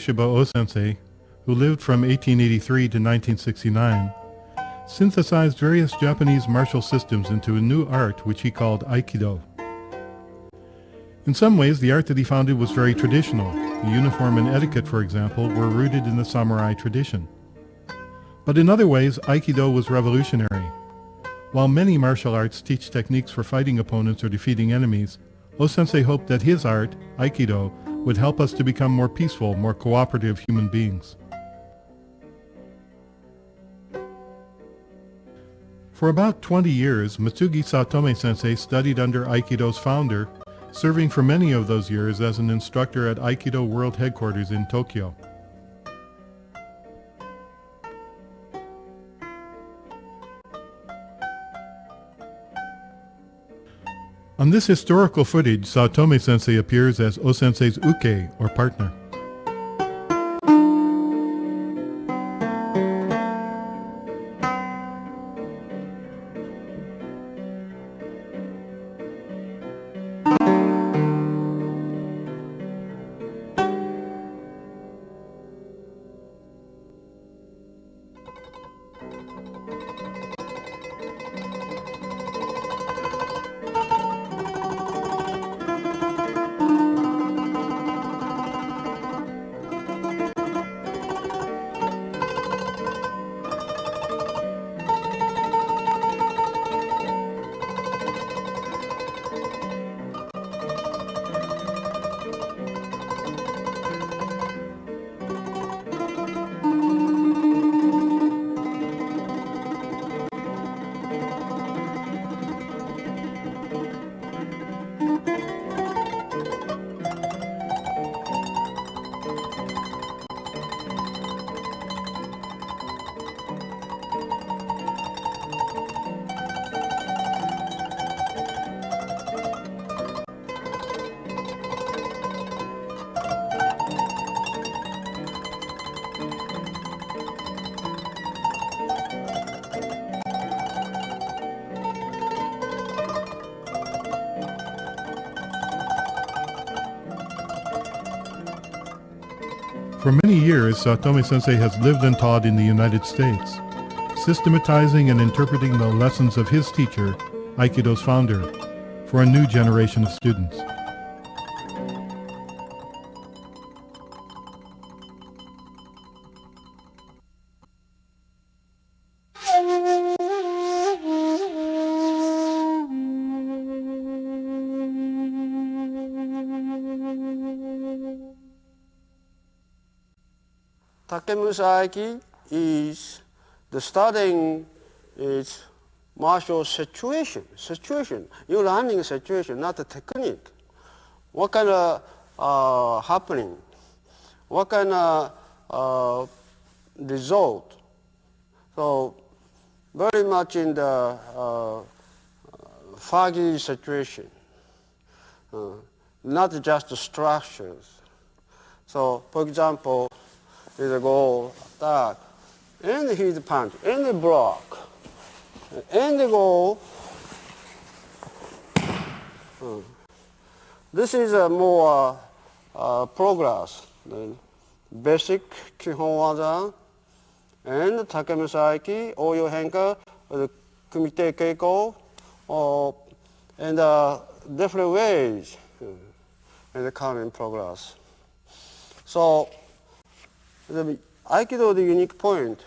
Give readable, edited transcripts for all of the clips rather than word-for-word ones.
Ueshiba O-sensei, who lived from 1883 to 1969, synthesized various Japanese martial systems into a new art which he called Aikido. In some ways, the art that he founded was very traditional. The uniform and etiquette, for example, were rooted in the samurai tradition. But in other ways, Aikido was revolutionary. While many martial arts teach techniques for fighting opponents or defeating enemies, O-sensei hoped that his art, Aikido, would help us to become more peaceful, more cooperative human beings. For about 20 years, Mitsugi Satome-sensei studied under Aikido's founder, serving for many of those years as an instructor at Aikido World Headquarters in Tokyo. On this historical footage, Satome-sensei appears as O-sensei's uke, or partner. For many years, Satome-sensei has lived and taught in the United States, systematizing and interpreting the lessons of his teacher, Aikido's founder, for a new generation of students. Takemusa Aiki is the studying is martial situation. You're learning situation, not the technique. What kind of happening? What kind of result? So very much in the foggy situation, not just the structures. So, for example, there's a goal, attack, and he's punch, and the block, and the goal. This is a more progress. The basic Kihon waza and Takemusaiki, Oyo Henka, the Kumite Keiko, and different ways in the coming progress. So the Aikido, the unique point.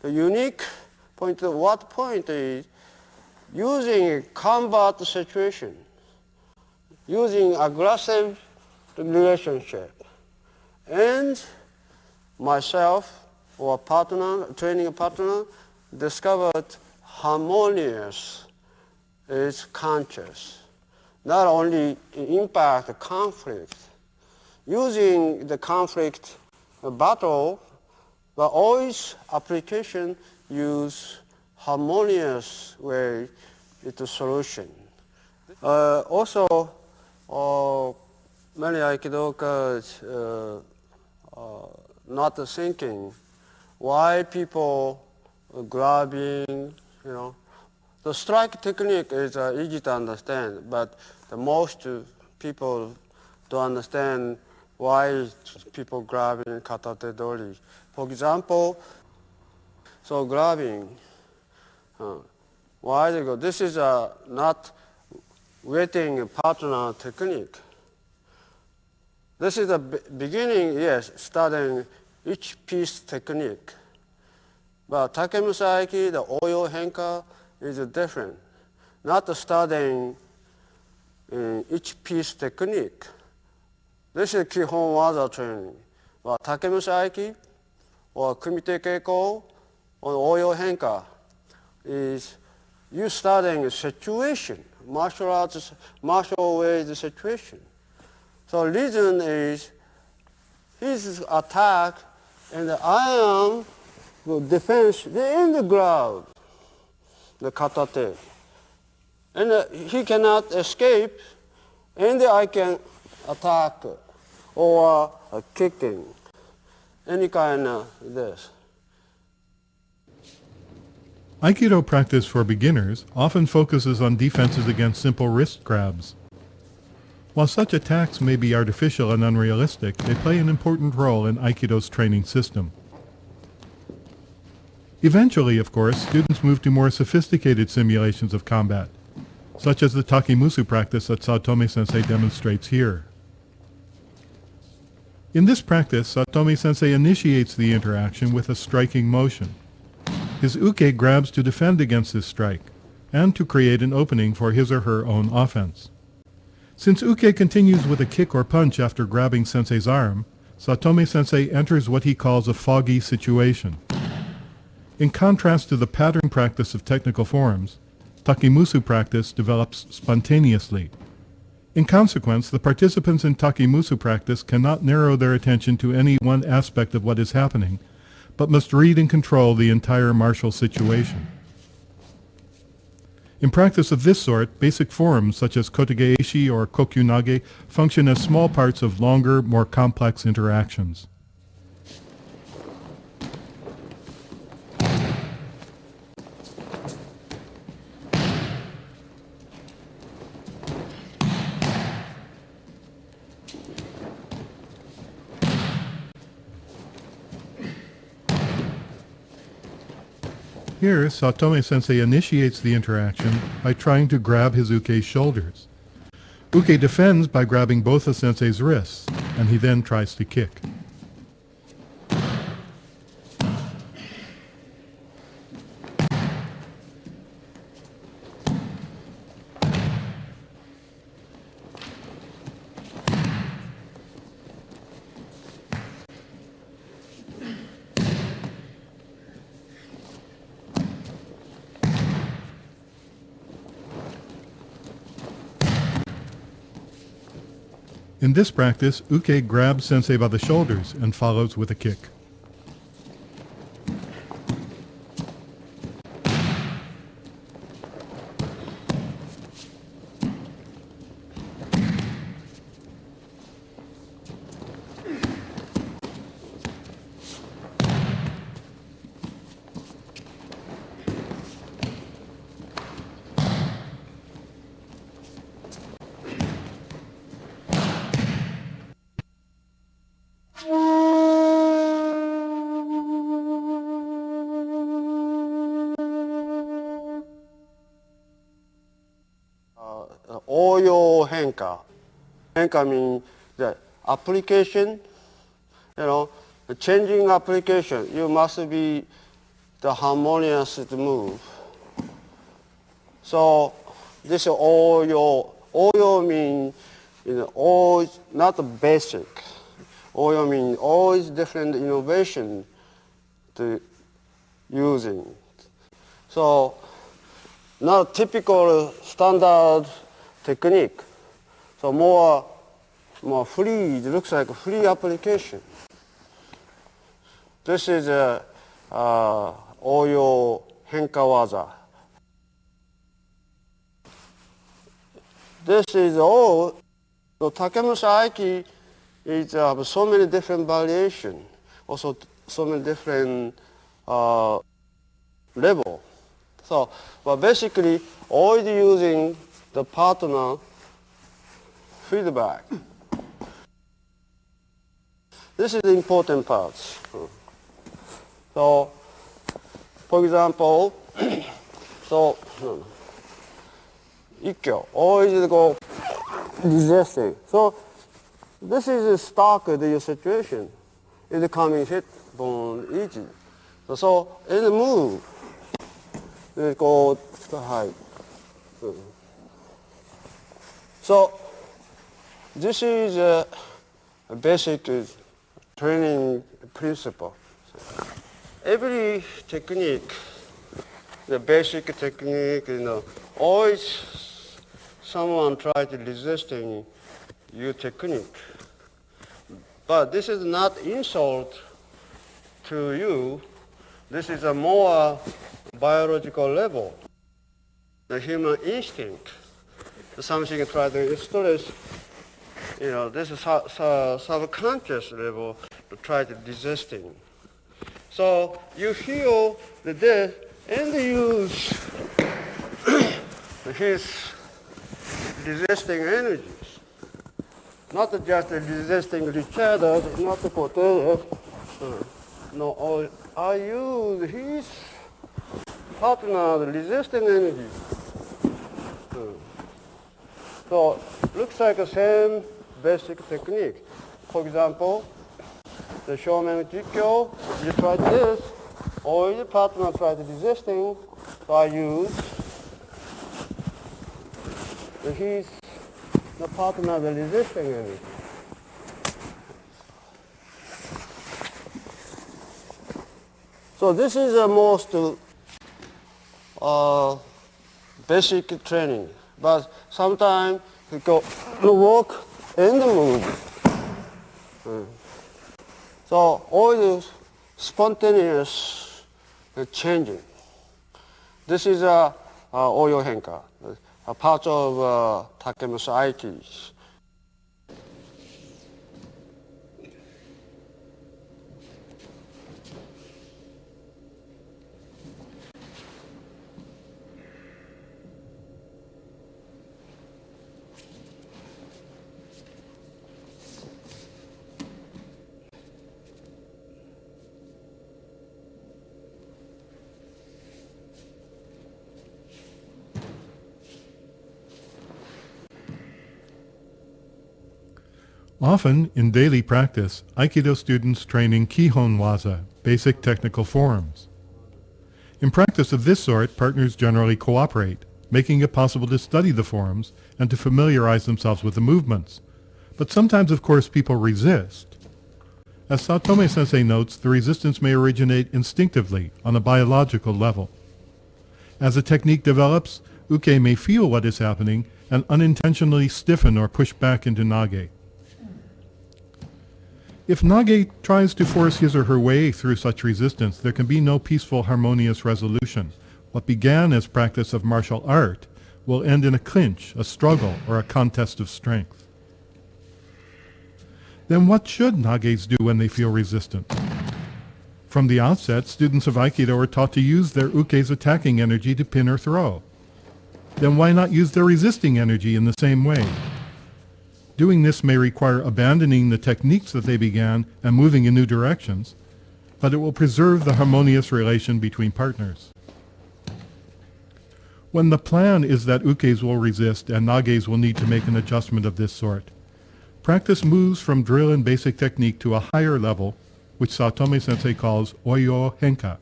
The unique point, what point is using combat situation, using aggressive relationship, and myself or partner, training partner, discovered harmonious is conscious. Not only impact the conflict, using the conflict battle, but always application use harmonious way into solution. Also, many Aikidokas not thinking why people grabbing, The strike technique is easy to understand, but the most people don't understand why people grabbing katate dori. For example, so grabbing, why they go? This is not waiting partner technique. This is the beginning, yes, starting each piece technique. But Takemusaiki, the oil henka, is different. Not starting in each piece technique. This is Kihon waza training. But Takemusaiki or Kumite Keiko or oil henka is you starting a situation, martial arts, martial ways situation. So reason is his attack and I am defense in the ground, the katate. And he cannot escape and I can attack or kicking, any kind of this. Aikido practice for beginners often focuses on defenses against simple wrist grabs. While such attacks may be artificial and unrealistic, they play an important role in Aikido's training system. Eventually, of course, students move to more sophisticated simulations of combat, such as the Takimusu practice that Satomi-sensei demonstrates here. In this practice, Satomi-sensei initiates the interaction with a striking motion. His uke grabs to defend against this strike, and to create an opening for his or her own offense. Since uke continues with a kick or punch after grabbing sensei's arm, Satomi-sensei enters what he calls a foggy situation. In contrast to the pattern practice of technical forms, Takimusu practice develops spontaneously. In consequence, the participants in Takimusu practice cannot narrow their attention to any one aspect of what is happening, but must read and control the entire martial situation. In practice of this sort, basic forms such as kotegeishi or kokyunage function as small parts of longer, more complex interactions. Here, Satomi-sensei initiates the interaction by trying to grab his uke's shoulders. Uke defends by grabbing both of sensei's wrists, and he then tries to kick. In this practice, uke grabs sensei by the shoulders and follows with a kick. 応用変化. 変化means the application, the changing application. You must be the harmonious to move. So this is応用. 応用 means always not basic. 応用 means always different innovation to using. So not typical standard technique. So more free, it looks like a free application. This is a 応用変化技. This is all. So Takemasa Aiki is so many different variations, also so many different level. So, but basically, always using the partner feedback. This is the important part. So, for example, so ikkyo, always go resisting. So this is stuck with your situation. It's coming hit bone easy. So in the move, it go high. So this is a basic training principle. Every technique, the basic technique, always someone try to resisting your technique. But this is not insult to you. This is a more biological level. The human instinct. Something try to stress, this is subconscious level to try to resisting. So you feel the death and use his resisting energies. Not just resisting each other, not for death. No, I use his partner resisting energy. So looks like the same basic technique. For example, the Shomen Jikyo, you try this, or your partner tries resisting, so I use the partner the resisting energy. So this is the most basic training. But sometimes you go to walk and move. So always spontaneous changing. This is a Oyo Henka, a part of Takemasa Aiki. Often, in daily practice, Aikido students train in Kihon Waza, basic technical forms. In practice of this sort, partners generally cooperate, making it possible to study the forms and to familiarize themselves with the movements. But sometimes, of course, people resist. As Satome Sensei notes, the resistance may originate instinctively on a biological level. As a technique develops, uke may feel what is happening and unintentionally stiffen or push back into nage. If nage tries to force his or her way through such resistance, there can be no peaceful, harmonious resolution. What began as practice of martial art will end in a clinch, a struggle, or a contest of strength. Then what should nages do when they feel resistance? From the outset, students of Aikido are taught to use their uke's attacking energy to pin or throw. Then why not use their resisting energy in the same way? Doing this may require abandoning the techniques that they began and moving in new directions, but it will preserve the harmonious relation between partners. when the plan is that ukes will resist and nages will need to make an adjustment of this sort. Practice moves from drill and basic technique to a higher level, which Saotome Sensei calls Oyo Henka,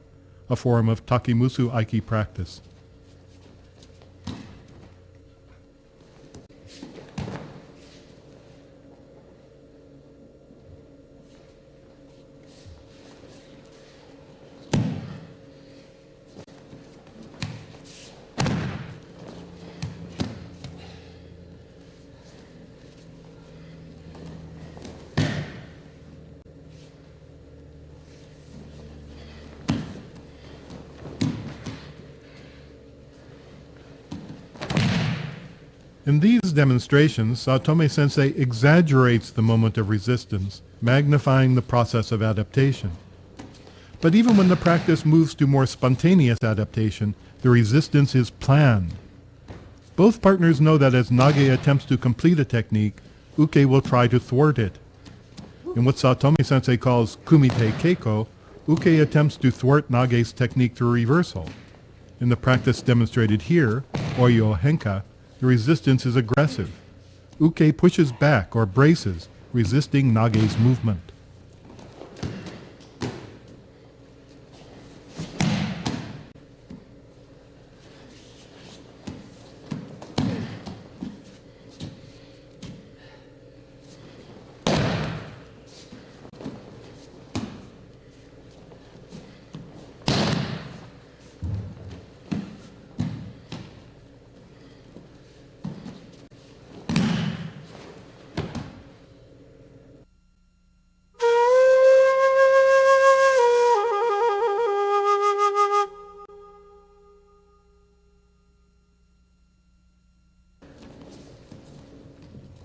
a form of Takemusu Aiki practice. In these demonstrations, Saotome Sensei exaggerates the moment of resistance, magnifying the process of adaptation. But even when the practice moves to more spontaneous adaptation, the resistance is planned. Both partners know that as Nage attempts to complete a technique, Uke will try to thwart it. In what Saotome Sensei calls Kumite Keiko, Uke attempts to thwart Nage's technique through reversal. In the practice demonstrated here, Oyo Henka, the resistance is aggressive. Uke pushes back or braces, resisting Nage's movement.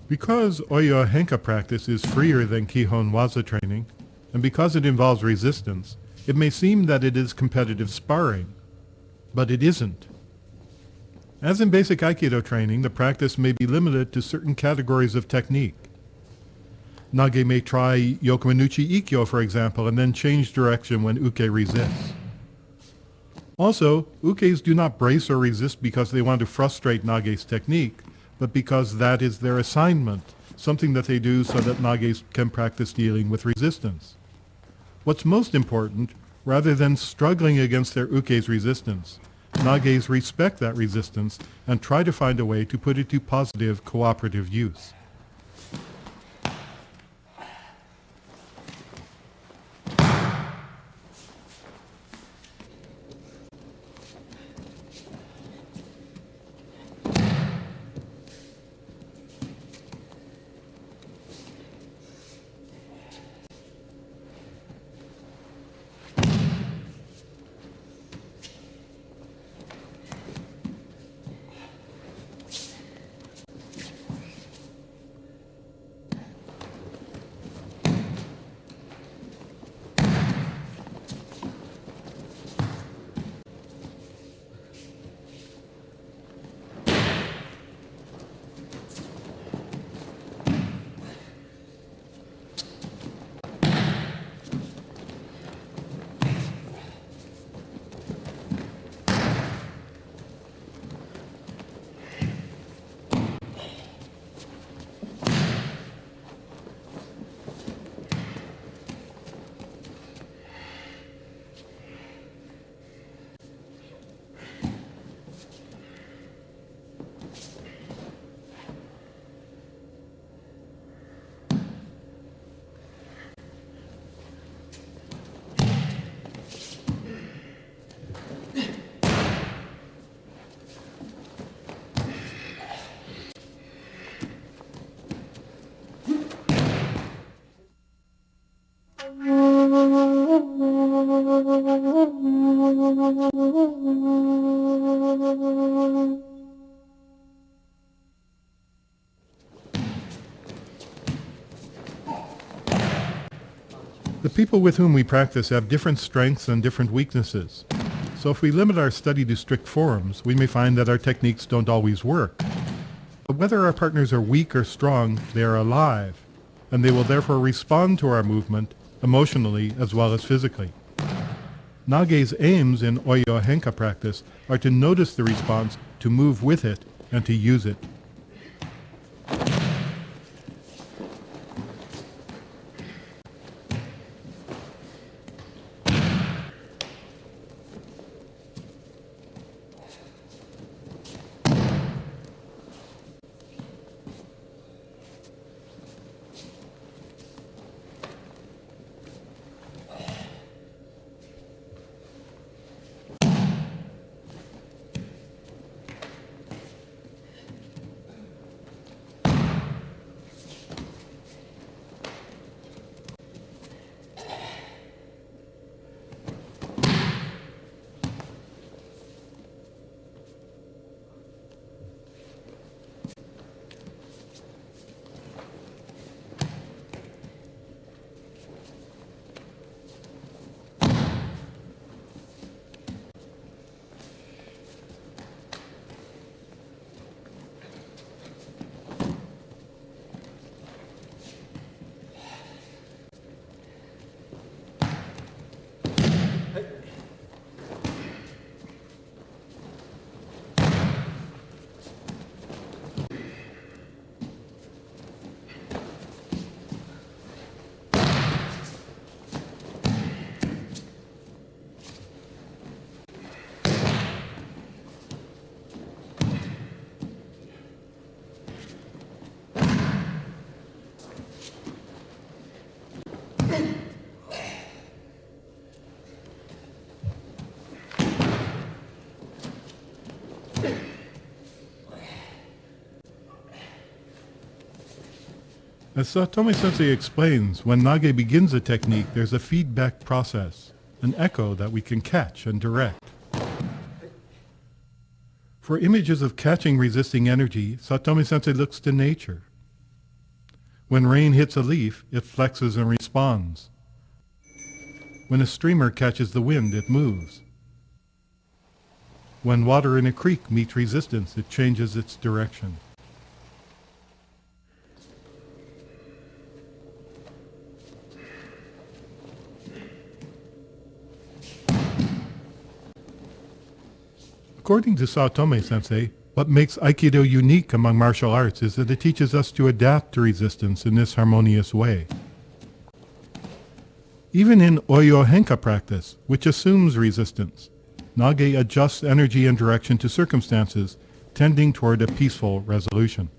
Because Oyo Henka practice is freer than Kihon Waza training, and because it involves resistance, it may seem that it is competitive sparring, but it isn't. As in basic Aikido training, the practice may be limited to certain categories of technique. Nage may try Yokomanuchi Ikkyo, for example, and then change direction when Uke resists. Also, Ukes do not brace or resist because they want to frustrate Nage's technique, but because that is their assignment, something that they do so that Nages can practice dealing with resistance. What's most important, rather than struggling against their Uke's resistance, Nages respect that resistance and try to find a way to put it to positive, cooperative use. The people with whom we practice have different strengths and different weaknesses. So if we limit our study to strict forms, we may find that our techniques don't always work. But whether our partners are weak or strong, they are alive, and they will therefore respond to our movement emotionally as well as physically. Nage's aims in Oyo Henka practice are to notice the response to move with it, and to use it. As Satomi Sensei explains, when Nage begins a technique, there's a feedback process, an echo that we can catch and direct. For images of catching resisting energy, Satomi Sensei looks to nature. When rain hits a leaf, it flexes and responds. When a streamer catches the wind, it moves. When water in a creek meets resistance, it changes its direction. According to Satomi Sensei, what makes Aikido unique among martial arts is that it teaches us to adapt to resistance in this harmonious way. Even in Oyo Henka practice, which assumes resistance, Nage adjusts energy and direction to circumstances, tending toward a peaceful resolution.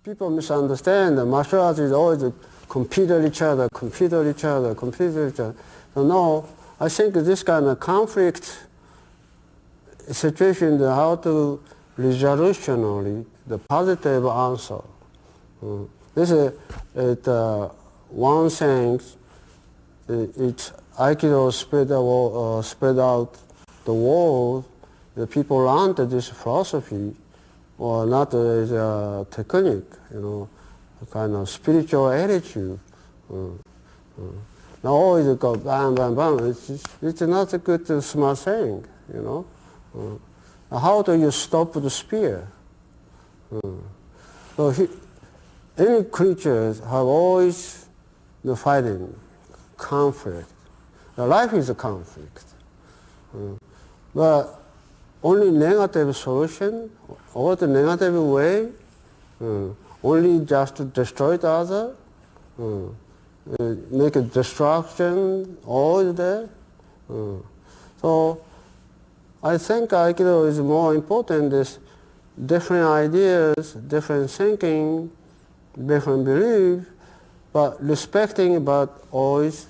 People misunderstand that martial arts is always compete with each other. So no, I think this kind of conflict situation, how to resolutionally, the positive answer. This is one thing, it's Aikido spread out the world, the people learned this philosophy, or not as a technique, a kind of spiritual attitude. Now always go bam, bam, bam. It's not a good, smart thing, How do you stop the spear? So any creatures have always the fighting, conflict. The life is a conflict. But only negative solution, or the negative way, only just to destroy the other, make a destruction, all there. So I think Aikido is more important is different ideas, different thinking, different beliefs, but respecting, but always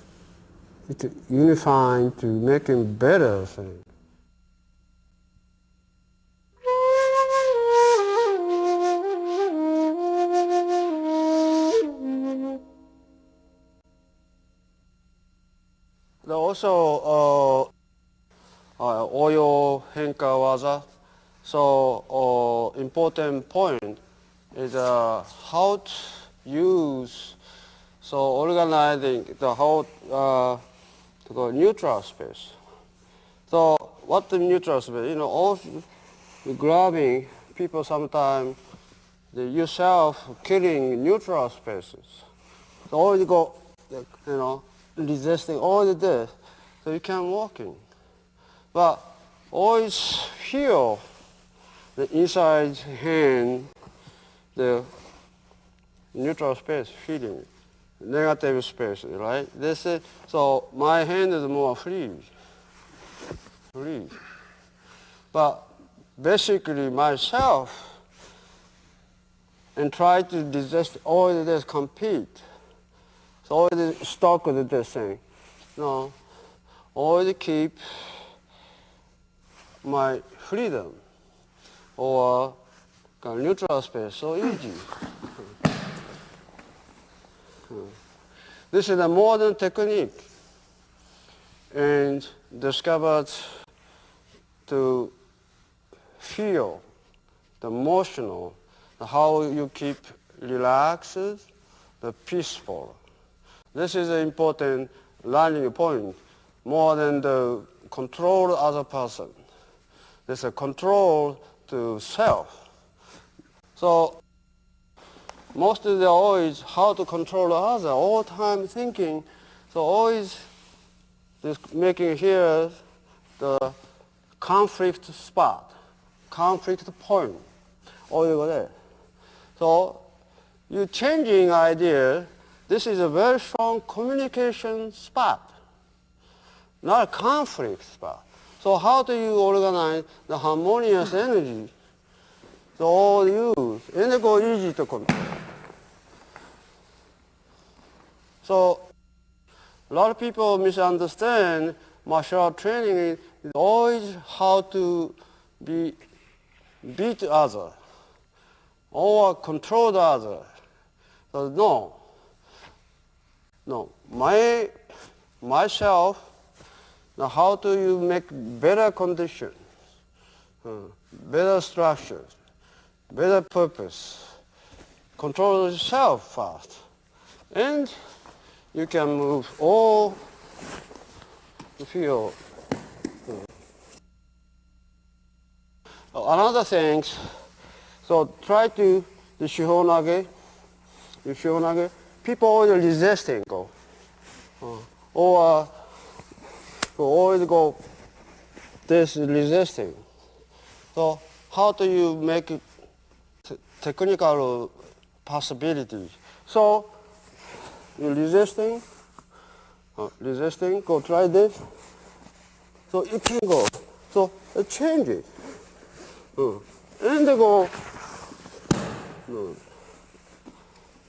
unifying to making better things. Also, Oyo Henka Waza. So, important point is how to use, so organizing the whole the neutral space. So, what the neutral space? You know, all grabbing people sometimes, yourself killing neutral spaces. So always go, you know, resisting all of this, so you can't walking. But always feel the inside hand, the neutral space, feeling negative space, right? This is, so my hand is more free. But basically myself, and try to resist all of this compete. So always stuck with this thing. No, always keep my freedom or neutral space so easy. This is a modern technique and discovered to feel the emotional, how you keep relaxed, the peaceful. This is an important learning point, more than the control other person. There's a control to self. So most of the always how to control the other, all time thinking, so always just making here the conflict spot, conflict point, all over there. So you changing idea, this is a very strong communication spot, not a conflict spot. So how do you organize the harmonious energy? So all use, and it go easy to control. So a lot of people misunderstand martial art training is always how to beat the other or control the other. So no, myself, now how do you make better conditions, better structures, better purpose, control yourself fast, and you can move all the field. Another thing, so try to the shihonage, people always resisting go, or always go this resisting. So how do you make it technical possibility? So you're resisting, go try this. So it can go. So it changes. And they go.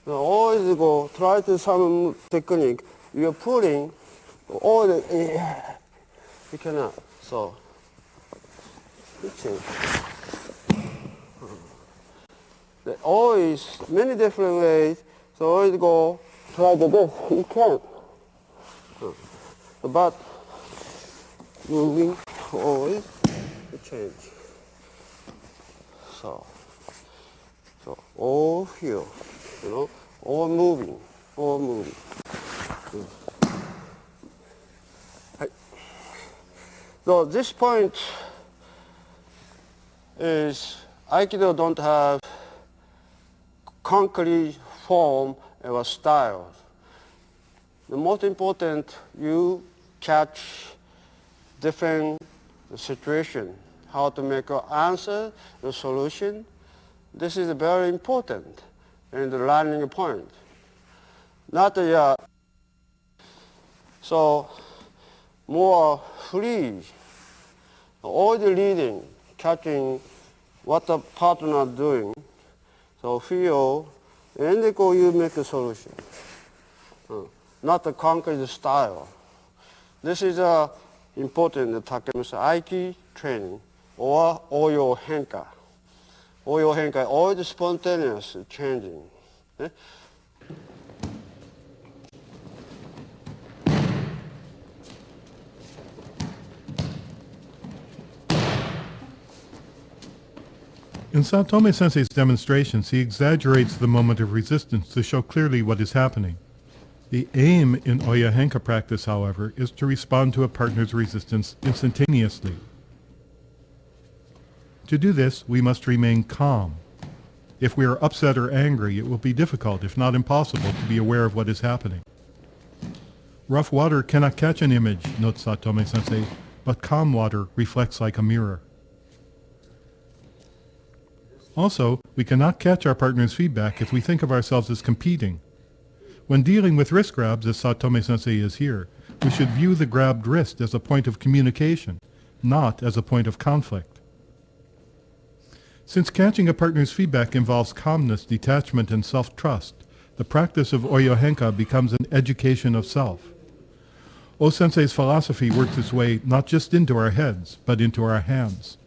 So always go try to some technique. You're pulling all the you cannot. So it changes. There always many different ways. So always go try to this. You can't. But moving always change. So all here, you know, all moving. So this point is Aikido don't have concrete form or style. The most important, you catch different situation, how to make an answer, the solution. This is very important and the learning point. Not the, so more free. All the reading, catching what the partner is doing. So feel, and then go you make a solution. Not the concrete style. This is important Takemasa Aiki training or Oyo Henka. Oyo Henka, always spontaneous changing. In Satome Sensei's demonstrations, he exaggerates the moment of resistance to show clearly what is happening. The aim in Oya Henka practice, however, is to respond to a partner's resistance instantaneously. To do this, we must remain calm. If we are upset or angry, it will be difficult, if not impossible, to be aware of what is happening. Rough water cannot catch an image, notes Satome Sensei, but calm water reflects like a mirror. Also, we cannot catch our partner's feedback if we think of ourselves as competing. When dealing with wrist grabs, as Satome Sensei is here, we should view the grabbed wrist as a point of communication, not as a point of conflict. Since catching a partner's feedback involves calmness, detachment, and self-trust, the practice of Oyo Henka becomes an education of self. O-sensei's philosophy works its way not just into our heads, but into our hands.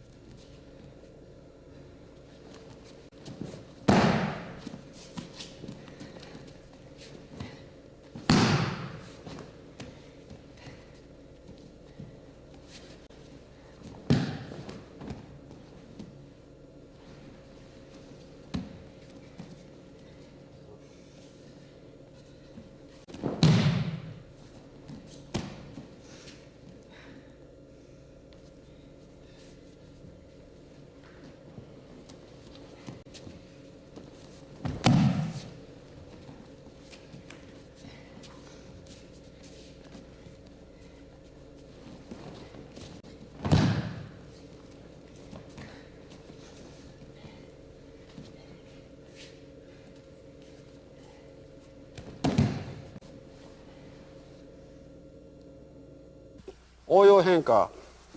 Oyo Henka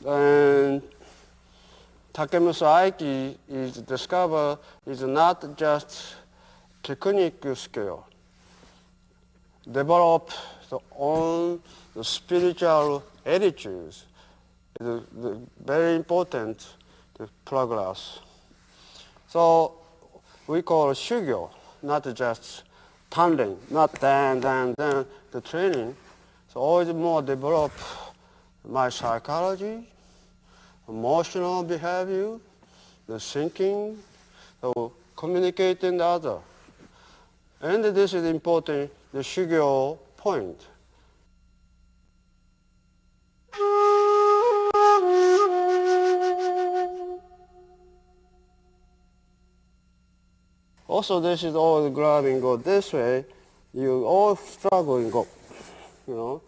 and Takemasa Aiki is discovered is not just technique skill. Develop the spiritual attitudes is very important to progress. So we call it shugyo, not just tanren, not dan, the training. So always more develop my psychology, emotional behavior, the thinking, so communicating the other. And this is important, the shugyo point. Also, this is all grabbing go this way, you all struggle and go, you know.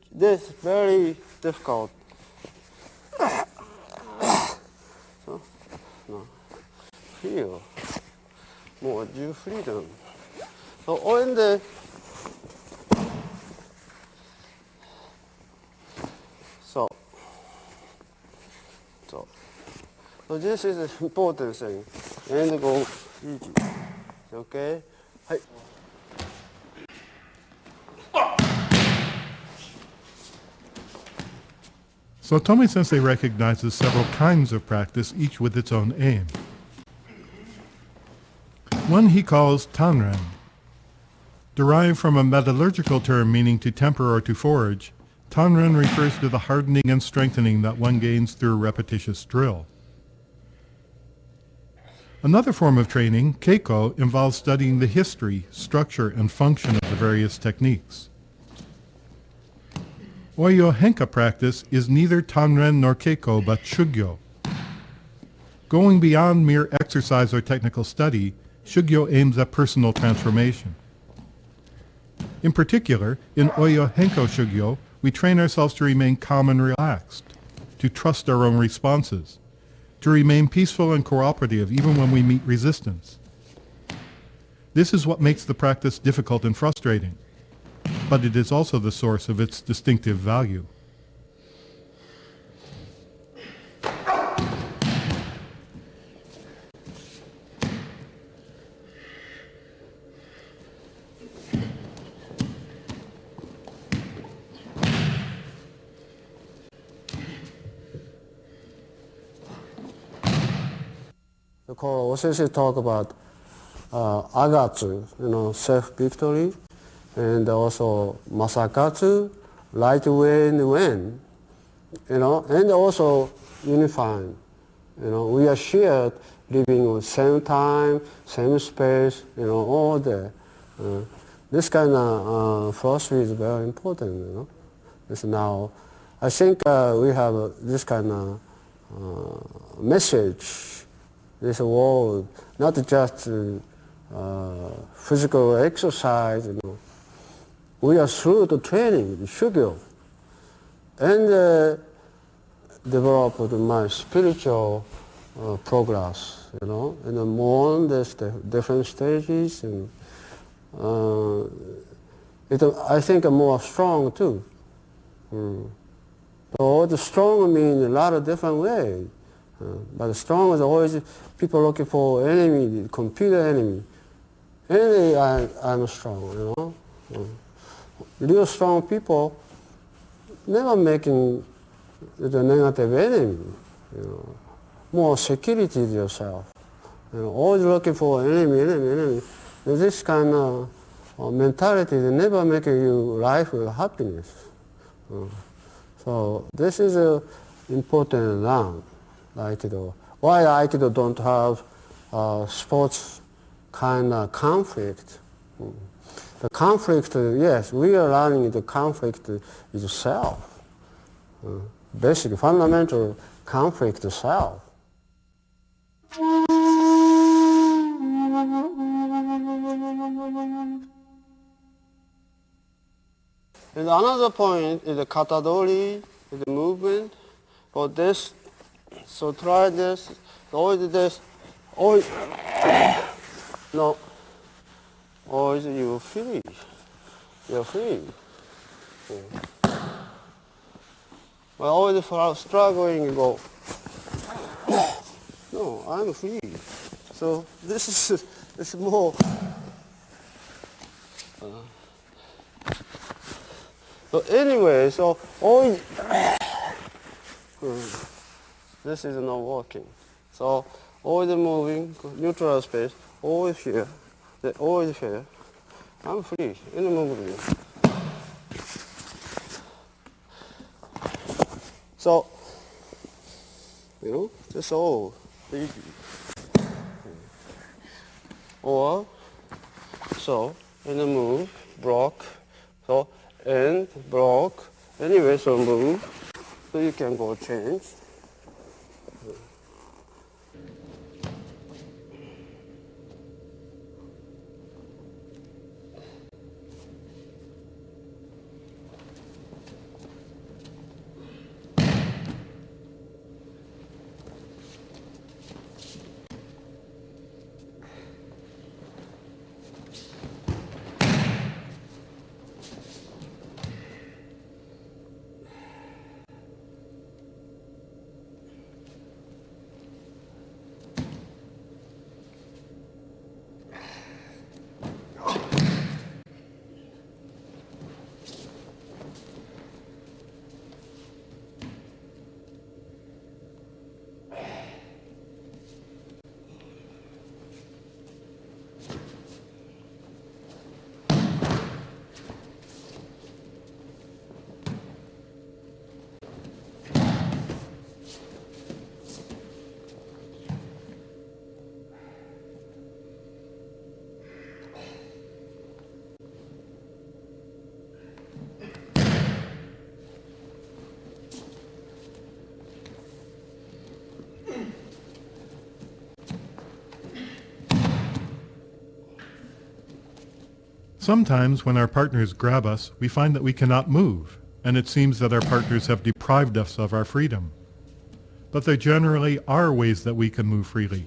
This is very difficult. So, no. Feel more due freedom. So on the so this is an important thing. And go easy. Okay? Hi. Satome Sensei recognizes several kinds of practice, each with its own aim. One he calls tanren. Derived from a metallurgical term meaning to temper or to forge, tanren refers to the hardening and strengthening that one gains through repetitious drill. Another form of training, keiko, involves studying the history, structure, and function of the various techniques. Oyo Henka practice is neither tanren nor keiko but shugyo. Going beyond mere exercise or technical study, shugyo aims at personal transformation. In particular, in Oyo Henko shugyo, we train ourselves to remain calm and relaxed, to trust our own responses, to remain peaceful and cooperative even when we meet resistance. This is what makes the practice difficult and frustrating. but it is also the source of its distinctive value. The core OCC talk about agatsu, self-victory, and also masakatsu, right way and when, and also unifying. We are shared, living on same time, same space, all there. This kind of philosophy is very important, It's now, I think we have this kind of message. This world, not just physical exercise, We are through the training, the shugyo, and develop my spiritual progress, and more on there's the different stages, and I think more strong too. So the strong means a lot of different ways. But strong is always people looking for enemy, computer enemy. Enemy, I'm strong, Real strong people never making the negative enemy, More security to yourself. Always looking for enemy. This kind of mentality is never making you life with happiness. So this is an important learn. Aikido. Why Aikido don't have sports kind of conflict? The conflict, yes, we are learning the conflict is self. Basic, fundamental conflict is self. And another point is the katadori, is the movement. For this, so try this, always this, always, no, always you're free. But always struggling, you go, no, I'm free. So this is more, so anyway, so always, this is not working. So always moving, neutral space, always here, always here. I'm free in the movement. So, that's all easy. Or, so, in the move, block, so, and block, anyway, so move, so you can go change. Sometimes when our partners grab us, we find that we cannot move, and it seems that our partners have deprived us of our freedom. But there generally are ways that we can move freely.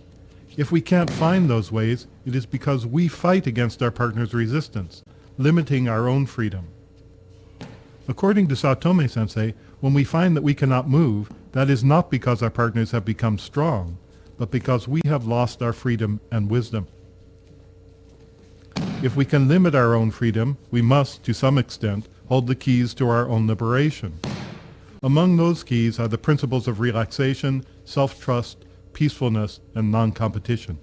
If we can't find those ways, it is because we fight against our partner's resistance, limiting our own freedom. According to Saotome Sensei, when we find that we cannot move, that is not because our partners have become strong, but because we have lost our freedom and wisdom. If we can limit our own freedom, we must, to some extent, hold the keys to our own liberation. Among those keys are the principles of relaxation, self-trust, peacefulness, and non-competition.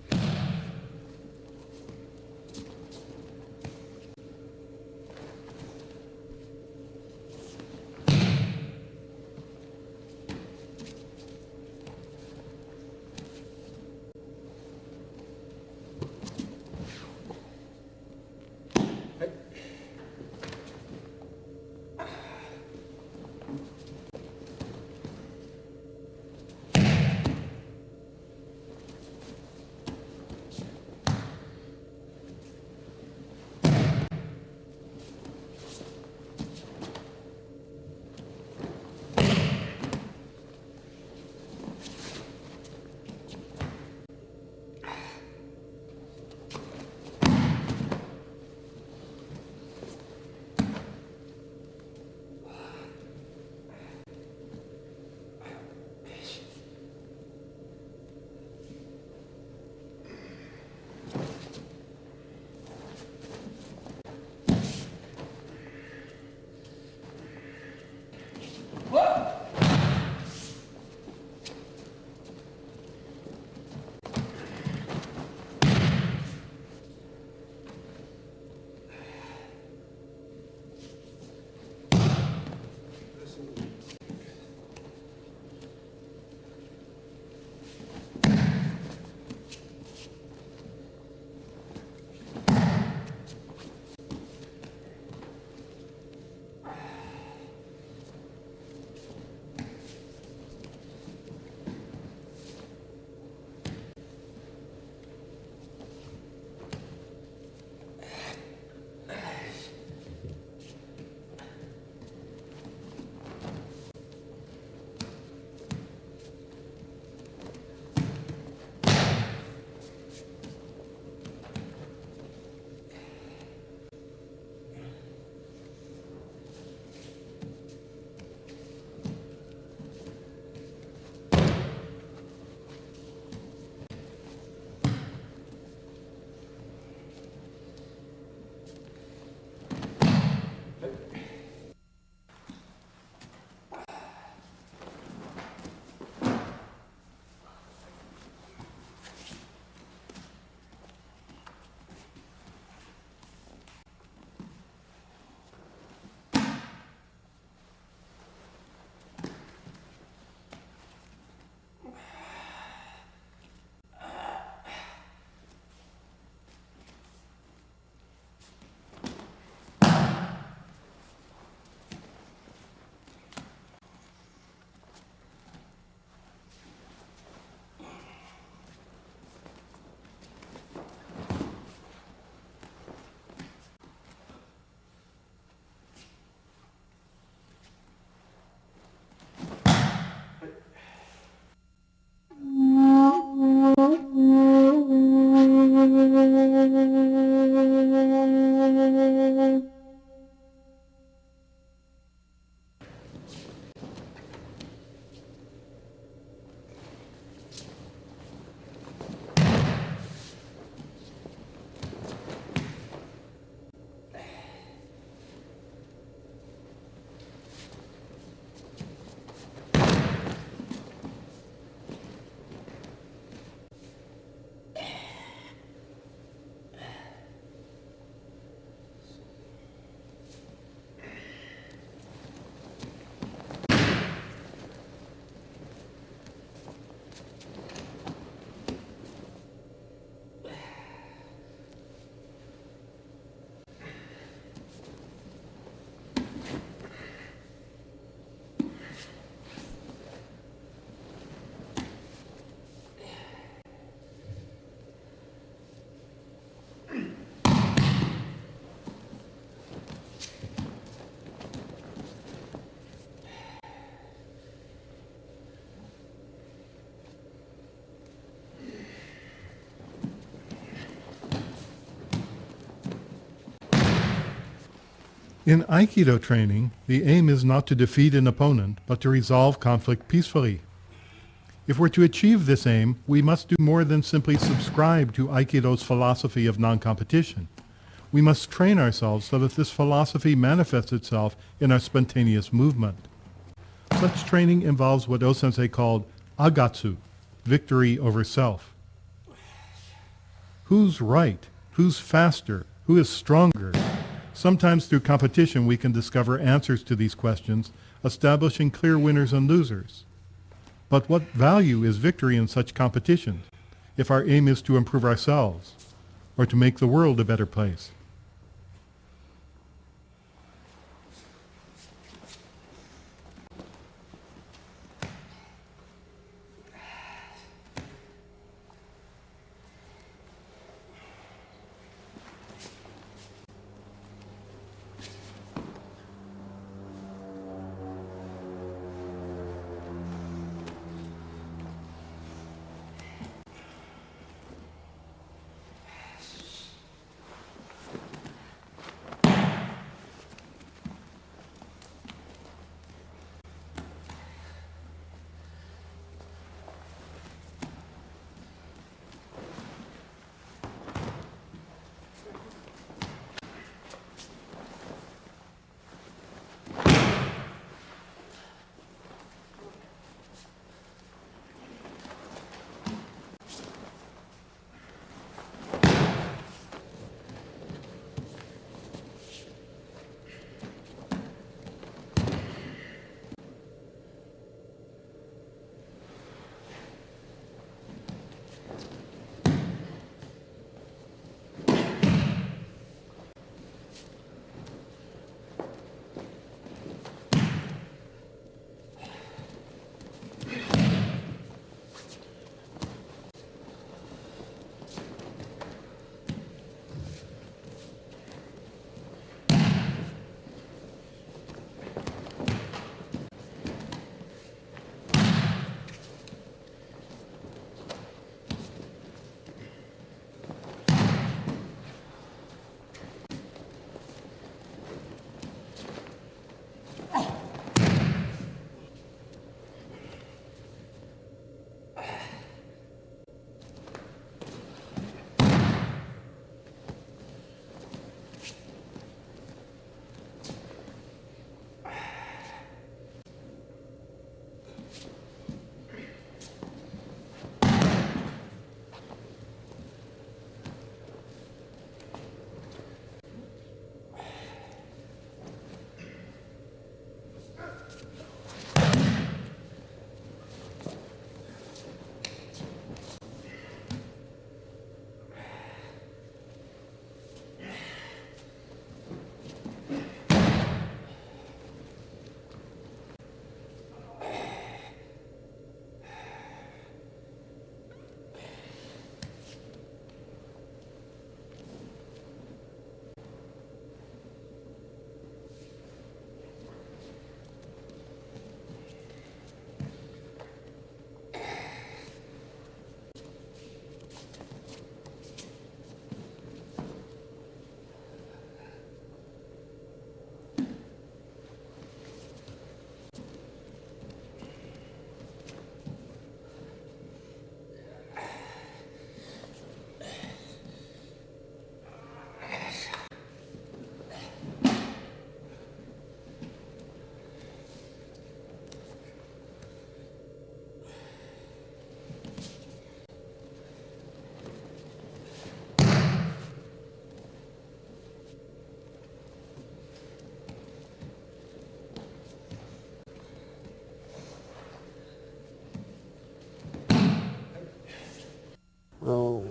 In Aikido training, the aim is not to defeat an opponent, but to resolve conflict peacefully. If we're to achieve this aim, we must do more than simply subscribe to Aikido's philosophy of non-competition. We must train ourselves so that this philosophy manifests itself in our spontaneous movement. Such training involves what O-sensei called agatsu, victory over self. Who's right? Who's faster? Who is stronger? Sometimes through competition we can discover answers to these questions, establishing clear winners and losers. But what value is victory in such competitions if our aim is to improve ourselves or to make the world a better place?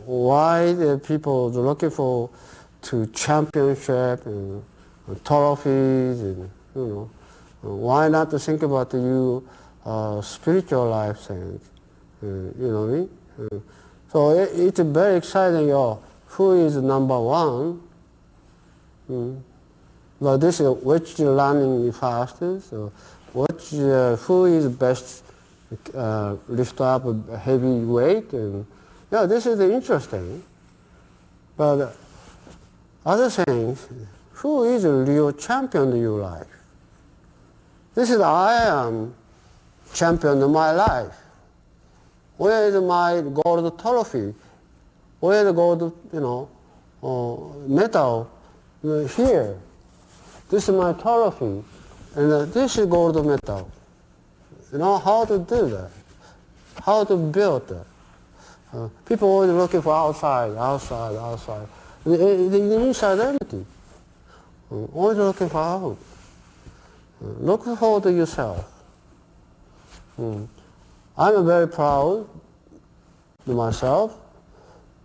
Why the people are looking for to championship and trophies and why not to think about the spiritual life things, you know what I mean? So it's very exciting. Who is number one? But this is which learning fastest. So who is best lift up a heavy weight and this is interesting. But other things, who is a real champion in your life? This is I am champion of my life. Where is my gold trophy? Where is the gold, medal? Here. This is my trophy. And this is gold medal. You know how to do that? How to build that? People always looking for outside. The inside empty. Always looking for out. Look forward to yourself. I'm very proud of myself.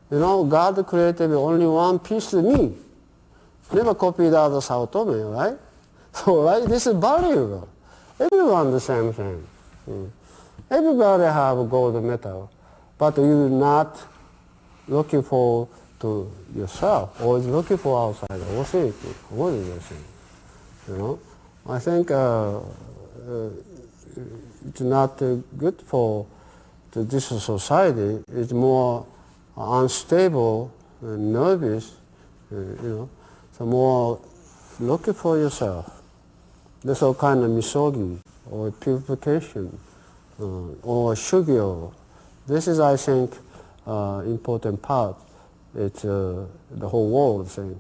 God created only one piece of me. Never copied others out of me, right? So, right, this is valuable. Everyone the same thing. Everybody have a gold medal, but you're not looking for to yourself, always looking for outside. What is the thing? I think it's not good for this society. It's more unstable and nervous, so more looking for yourself. There's all kind of misogi or purification or shugyo. This is, I think, important part. It's the whole world thing,